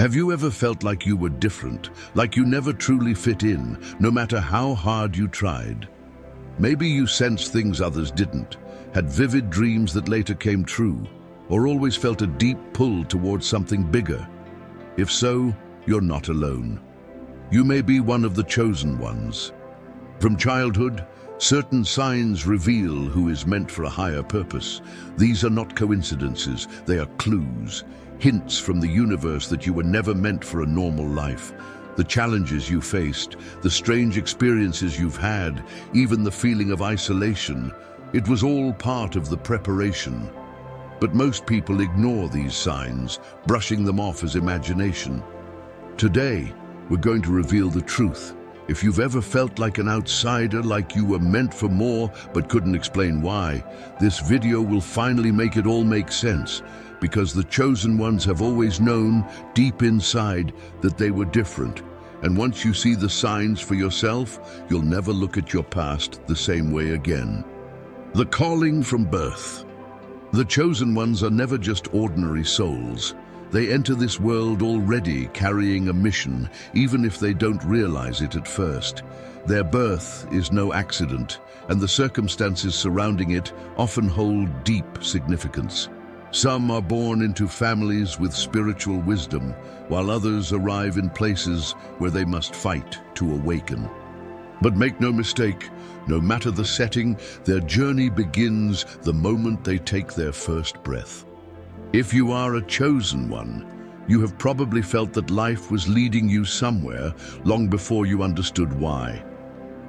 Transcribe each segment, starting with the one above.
Have you ever felt like you were different, like you never truly fit in, no matter how hard you tried? Maybe you sensed things others didn't, had vivid dreams that later came true, or always felt a deep pull towards something bigger. If so, you're not alone. You may be one of the chosen ones. From childhood, certain signs reveal who is meant for a higher purpose. These are not coincidences, they are clues, hints from the universe that you were never meant for a normal life. The challenges you faced, the strange experiences you've had, even the feeling of isolation, it was all part of the preparation. But most people ignore these signs, brushing them off as imagination. Today, we're going to reveal the truth. If you've ever felt like an outsider, like you were meant for more but couldn't explain why, this video will finally make it all make sense, because the chosen ones have always known, deep inside, that they were different. And once you see the signs for yourself, you'll never look at your past the same way again. The calling from birth. The chosen ones are never just ordinary souls. They enter this world already carrying a mission, even if they don't realize it at first. Their birth is no accident, and the circumstances surrounding it often hold deep significance. Some are born into families with spiritual wisdom, while others arrive in places where they must fight to awaken. But make no mistake, no matter the setting, their journey begins the moment they take their first breath. If you are a chosen one, you have probably felt that life was leading you somewhere long before you understood why.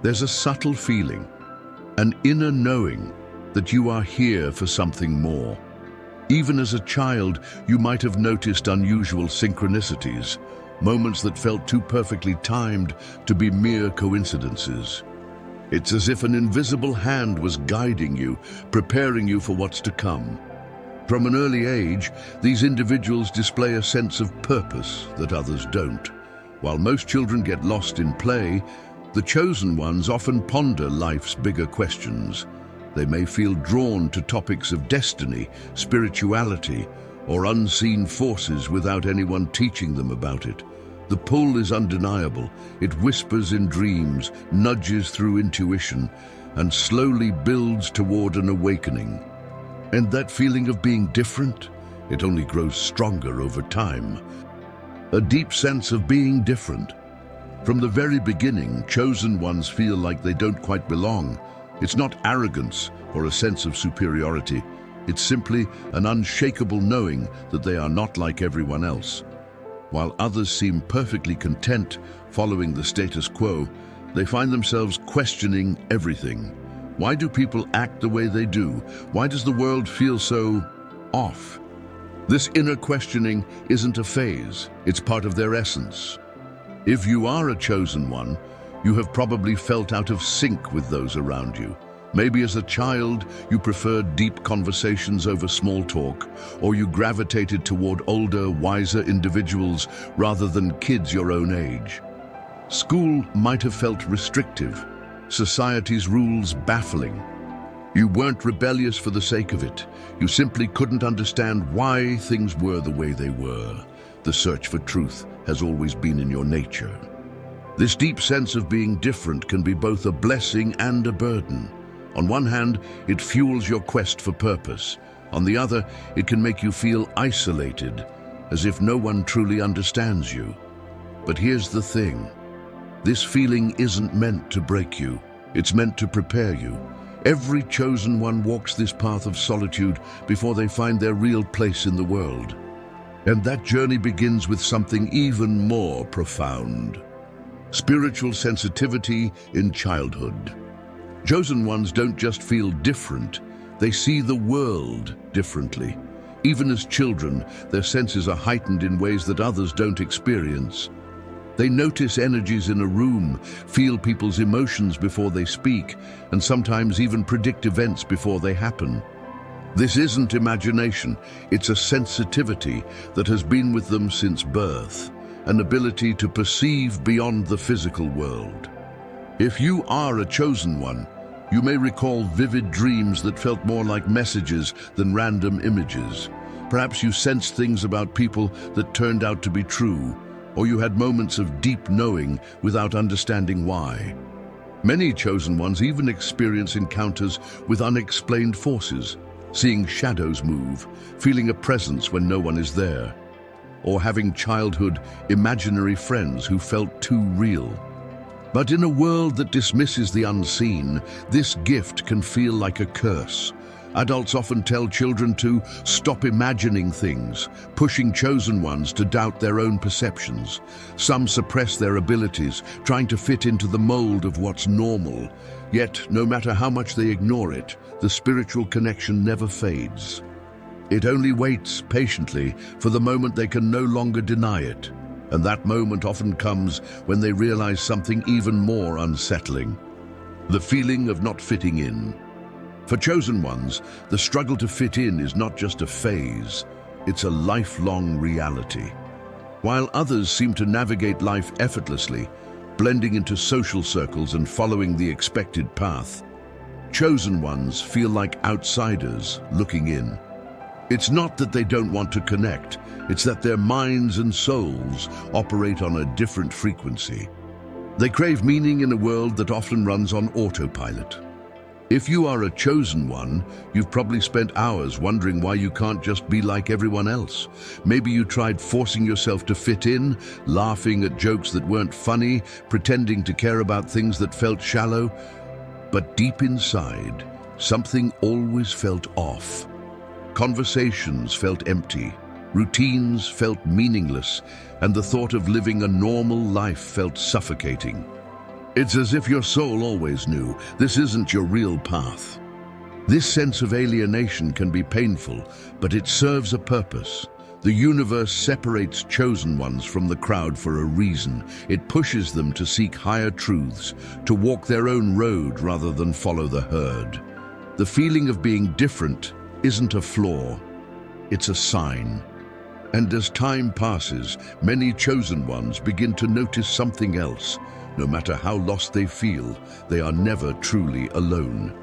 There's a subtle feeling, an inner knowing that you are here for something more. Even as a child, you might have noticed unusual synchronicities, moments that felt too perfectly timed to be mere coincidences. It's as if an invisible hand was guiding you, preparing you for what's to come. From an early age, these individuals display a sense of purpose that others don't. While most children get lost in play, the chosen ones often ponder life's bigger questions. They may feel drawn to topics of destiny, spirituality, or unseen forces without anyone teaching them about it. The pull is undeniable. It whispers in dreams, nudges through intuition, and slowly builds toward an awakening. And that feeling of being different, it only grows stronger over time. A deep sense of being different. From the very beginning, chosen ones feel like they don't quite belong. It's not arrogance or a sense of superiority. It's simply an unshakable knowing that they are not like everyone else. While others seem perfectly content following the status quo, they find themselves questioning everything. Why do people act the way they do? Why does the world feel so off? This inner questioning isn't a phase, it's part of their essence. If you are a chosen one, you have probably felt out of sync with those around you. Maybe as a child, you preferred deep conversations over small talk, or you gravitated toward older, wiser individuals rather than kids your own age. School might have felt restrictive, society's rules baffling. You weren't rebellious for the sake of it. You simply couldn't understand why things were the way they were. The search for truth has always been in your nature. This deep sense of being different can be both a blessing and a burden. On one hand, it fuels your quest for purpose. On the other, it can make you feel isolated, as if no one truly understands you. But here's the thing. This feeling isn't meant to break you. It's meant to prepare you. Every chosen one walks this path of solitude before they find their real place in the world. And that journey begins with something even more profound. Spiritual sensitivity in childhood. Chosen ones don't just feel different, they see the world differently. Even as children, their senses are heightened in ways that others don't experience. They notice energies in a room, feel people's emotions before they speak, and sometimes even predict events before they happen. This isn't imagination, it's a sensitivity that has been with them since birth, an ability to perceive beyond the physical world. If you are a chosen one, you may recall vivid dreams that felt more like messages than random images. Perhaps you sensed things about people that turned out to be true, or you had moments of deep knowing without understanding why. Many chosen ones even experience encounters with unexplained forces, seeing shadows move, feeling a presence when no one is there, or having childhood imaginary friends who felt too real. But in a world that dismisses the unseen, this gift can feel like a curse. Adults often tell children to stop imagining things, pushing chosen ones to doubt their own perceptions. Some suppress their abilities, trying to fit into the mold of what's normal. Yet, no matter how much they ignore it, the spiritual connection never fades. It only waits patiently for the moment they can no longer deny it. And that moment often comes when they realize something even more unsettling: the feeling of not fitting in. For chosen ones, the struggle to fit in is not just a phase, it's a lifelong reality. While others seem to navigate life effortlessly, blending into social circles and following the expected path, chosen ones feel like outsiders looking in. It's not that they don't want to connect, it's that their minds and souls operate on a different frequency. They crave meaning in a world that often runs on autopilot. If you are a chosen one, you've probably spent hours wondering why you can't just be like everyone else. Maybe you tried forcing yourself to fit in, laughing at jokes that weren't funny, pretending to care about things that felt shallow. But deep inside, something always felt off. Conversations felt empty, routines felt meaningless, and the thought of living a normal life felt suffocating. It's as if your soul always knew this isn't your real path. This sense of alienation can be painful, but it serves a purpose. The universe separates chosen ones from the crowd for a reason. It pushes them to seek higher truths, to walk their own road rather than follow the herd. The feeling of being different isn't a flaw, it's a sign. And as time passes, many chosen ones begin to notice something else. No matter how lost they feel, they are never truly alone.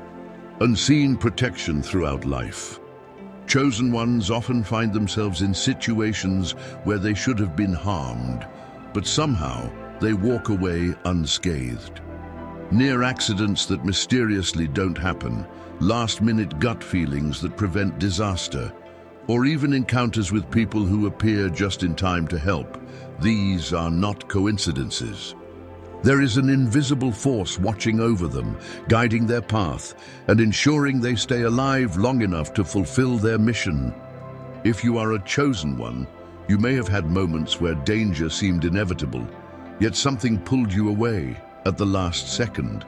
Unseen protection throughout life. Chosen ones often find themselves in situations where they should have been harmed, but somehow they walk away unscathed. Near accidents that mysteriously don't happen, last-minute gut feelings that prevent disaster, or even encounters with people who appear just in time to help. These are not coincidences. There is an invisible force watching over them, guiding their path, and ensuring they stay alive long enough to fulfill their mission. If you are a chosen one, you may have had moments where danger seemed inevitable, yet something pulled you away at the last second.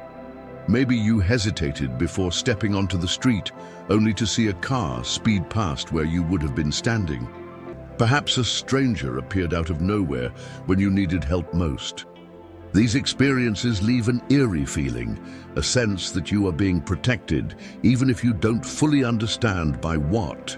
Maybe you hesitated before stepping onto the street, only to see a car speed past where you would have been standing. Perhaps a stranger appeared out of nowhere when you needed help most. These experiences leave an eerie feeling, a sense that you are being protected, even if you don't fully understand by what.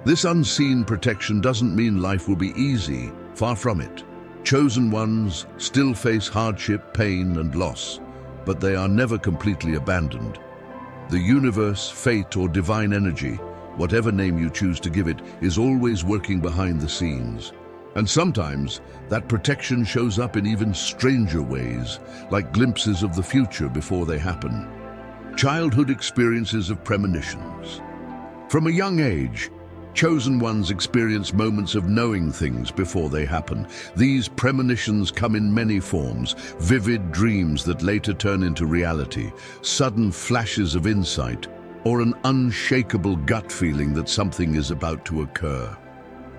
This unseen protection doesn't mean life will be easy, far from it. Chosen ones still face hardship, pain, and loss, but they are never completely abandoned. The universe, fate, or divine energy, whatever name you choose to give it, is always working behind the scenes. And sometimes, that protection shows up in even stranger ways, like glimpses of the future before they happen. Childhood experiences of premonitions. From a young age, chosen ones experience moments of knowing things before they happen. These premonitions come in many forms: vivid dreams that later turn into reality, sudden flashes of insight, or an unshakable gut feeling that something is about to occur.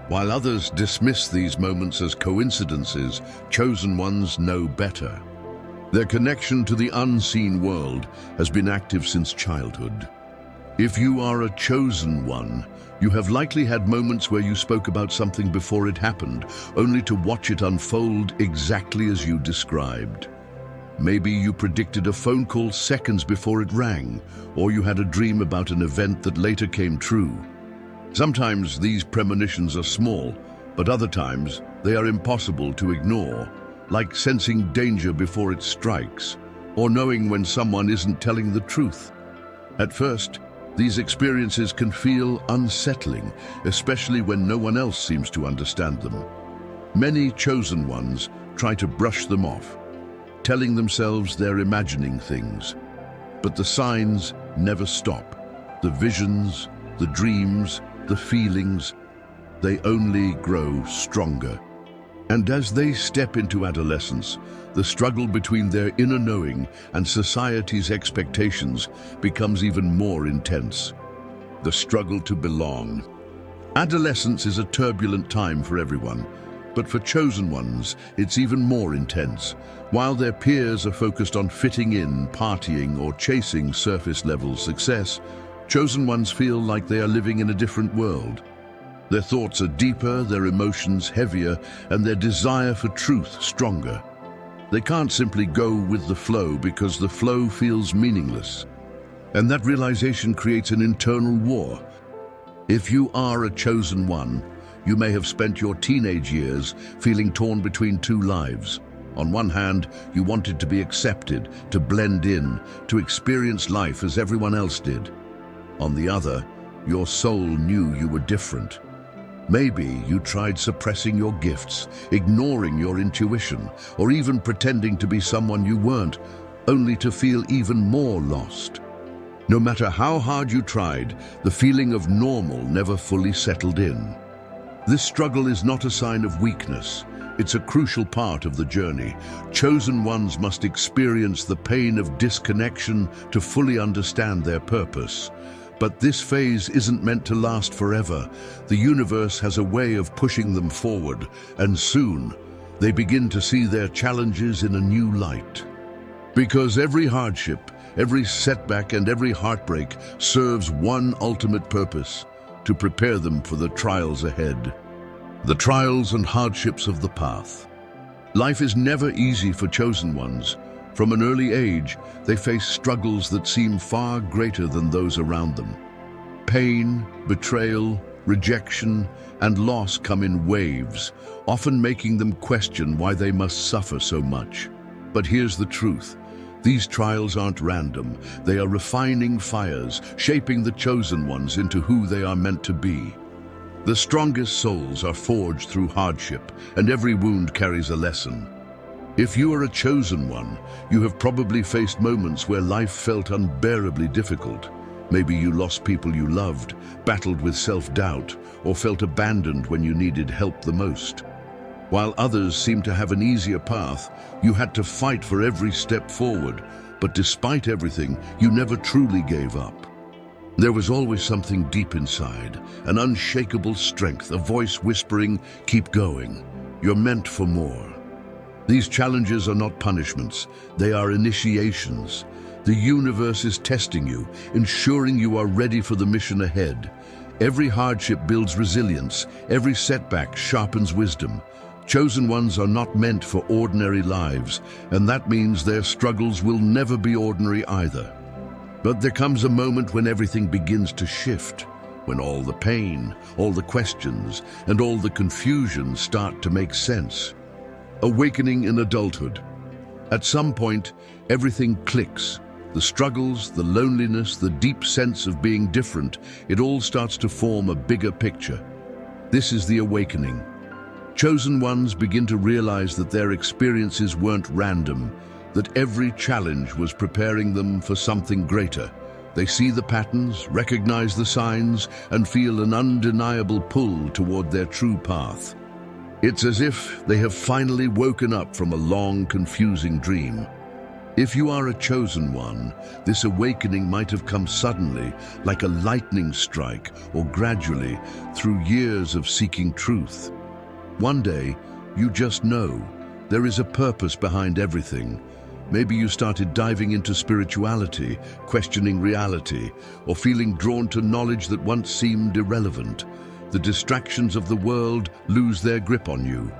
While others dismiss these moments as coincidences, chosen ones know better. Their connection to the unseen world has been active since childhood. If you are a chosen one, you have likely had moments where you spoke about something before it happened, only to watch it unfold exactly as you described. Maybe you predicted a phone call seconds before it rang, or you had a dream about an event that later came true. Sometimes these premonitions are small, but other times they are impossible to ignore, like sensing danger before it strikes, or knowing when someone isn't telling the truth. At first, These experiences can feel unsettling, especially when no one else seems to understand them. Many chosen ones try to brush them off, telling themselves they're imagining things. But the signs never stop. The visions, the dreams, the feelings, they only grow stronger. And as they step into adolescence, the struggle between their inner knowing and society's expectations becomes even more intense. The struggle to belong. Adolescence is a turbulent time for everyone, but for chosen ones, it's even more intense. While their peers are focused on fitting in, partying, or chasing surface-level success, chosen ones feel like they are living in a different world. Their thoughts are deeper, their emotions heavier, and their desire for truth stronger. They can't simply go with the flow because the flow feels meaningless. And that realization creates an internal war. If you are a chosen one, you may have spent your teenage years feeling torn between two lives. On one hand, you wanted to be accepted, to blend in, to experience life as everyone else did. On the other, your soul knew you were different. Maybe you tried suppressing your gifts, ignoring your intuition, or even pretending to be someone you weren't, only to feel even more lost. No matter how hard you tried, the feeling of normal never fully settled in. This struggle is not a sign of weakness. It's a crucial part of the journey. Chosen ones must experience the pain of disconnection to fully understand their purpose. But this phase isn't meant to last forever. The universe has a way of pushing them forward, and soon they begin to see their challenges in a new light. Because every hardship, every setback, and every heartbreak serves one ultimate purpose: to prepare them for the trials ahead. The trials and hardships of the path. Life is never easy for chosen ones. From an early age, they face struggles that seem far greater than those around them. Pain, betrayal, rejection, and loss come in waves, often making them question why they must suffer so much. But here's the truth. These trials aren't random. They are refining fires, shaping the chosen ones into who they are meant to be. The strongest souls are forged through hardship, and every wound carries a lesson. If you are a chosen one, you have probably faced moments where life felt unbearably difficult. Maybe you lost people you loved, battled with self-doubt, or felt abandoned when you needed help the most. While others seemed to have an easier path, you had to fight for every step forward. But despite everything, you never truly gave up. There was always something deep inside, an unshakable strength, a voice whispering, "Keep going. You're meant for more." These challenges are not punishments, they are initiations. The universe is testing you, ensuring you are ready for the mission ahead. Every hardship builds resilience, every setback sharpens wisdom. Chosen ones are not meant for ordinary lives, and that means their struggles will never be ordinary either. But there comes a moment when everything begins to shift, when all the pain, all the questions, and all the confusion start to make sense. Awakening in adulthood. At some point, everything clicks. The struggles, the loneliness, the deep sense of being different, it all starts to form a bigger picture. This is the awakening. Chosen ones begin to realize that their experiences weren't random, that every challenge was preparing them for something greater. They see the patterns, recognize the signs, and feel an undeniable pull toward their true path. It's as if they have finally woken up from a long, confusing dream. If you are a chosen one, this awakening might have come suddenly, like a lightning strike, or gradually, through years of seeking truth. One day, you just know there is a purpose behind everything. Maybe you started diving into spirituality, questioning reality, or feeling drawn to knowledge that once seemed irrelevant. The distractions of the world lose their grip on you.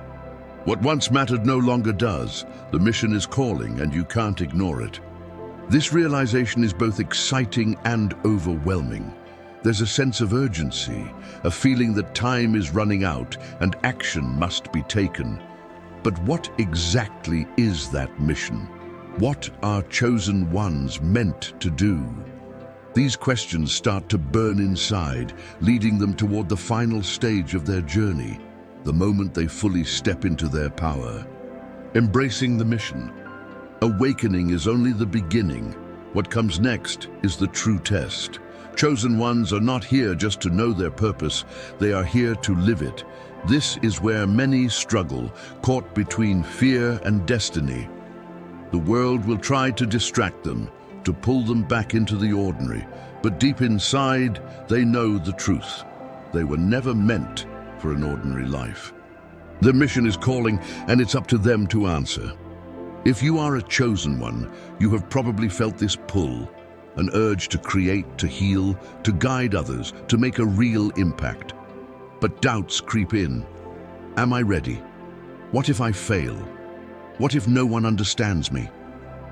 What once mattered no longer does. The mission is calling, and you can't ignore it. This realization is both exciting and overwhelming. There's a sense of urgency, a feeling that time is running out and action must be taken. But what exactly is that mission? What are chosen ones meant to do? These questions start to burn inside, leading them toward the final stage of their journey, the moment they fully step into their power. Embracing the mission. Awakening is only the beginning. What comes next is the true test. Chosen ones are not here just to know their purpose, they are here to live it. This is where many struggle, caught between fear and destiny. The world will try to distract them, to pull them back into the ordinary, but deep inside, they know the truth. They were never meant for an ordinary life. The mission is calling, and it's up to them to answer. If you are a chosen one, you have probably felt this pull, an urge to create, to heal, to guide others, to make a real impact. But doubts creep in. Am I ready? What if I fail? What if no one understands me?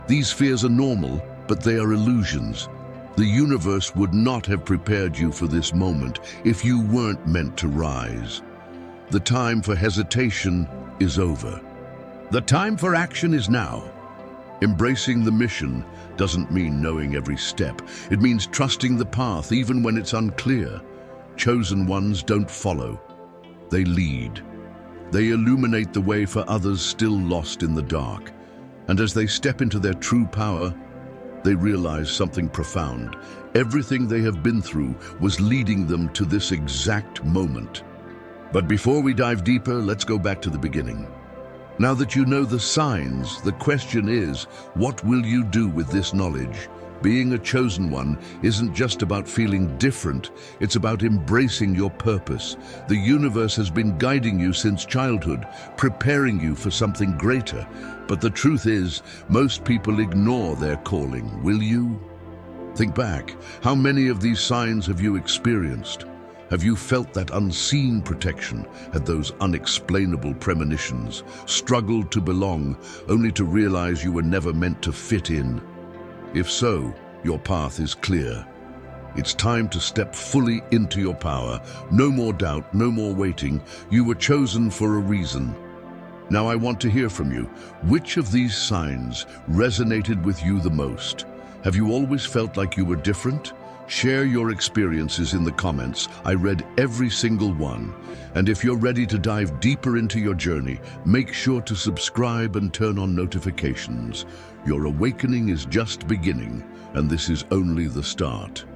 These fears are normal, but they are illusions. The universe would not have prepared you for this moment if you weren't meant to rise. The time for hesitation is over. The time for action is now. Embracing the mission doesn't mean knowing every step. It means trusting the path even when it's unclear. Chosen ones don't follow. They lead. They illuminate the way for others still lost in the dark. And as they step into their true power, they realize something profound. Everything they have been through was leading them to this exact moment. But before we dive deeper, let's go back to the beginning. Now that you know the signs, the question is, what will you do with this knowledge? Being a chosen one isn't just about feeling different, it's about embracing your purpose. The universe has been guiding you since childhood, preparing you for something greater. But the truth is, most people ignore their calling. Will you? Think back. How many of these signs have you experienced? Have you felt that unseen protection, had those unexplainable premonitions, struggled to belong, only to realize you were never meant to fit in? If so, your path is clear. It's time to step fully into your power. No more doubt, no more waiting. You were chosen for a reason. Now I want to hear from you. Which of these signs resonated with you the most? Have you always felt like you were different? Share your experiences in the comments. I read every single one. And if you're ready to dive deeper into your journey, make sure to subscribe and turn on notifications. Your awakening is just beginning, and this is only the start.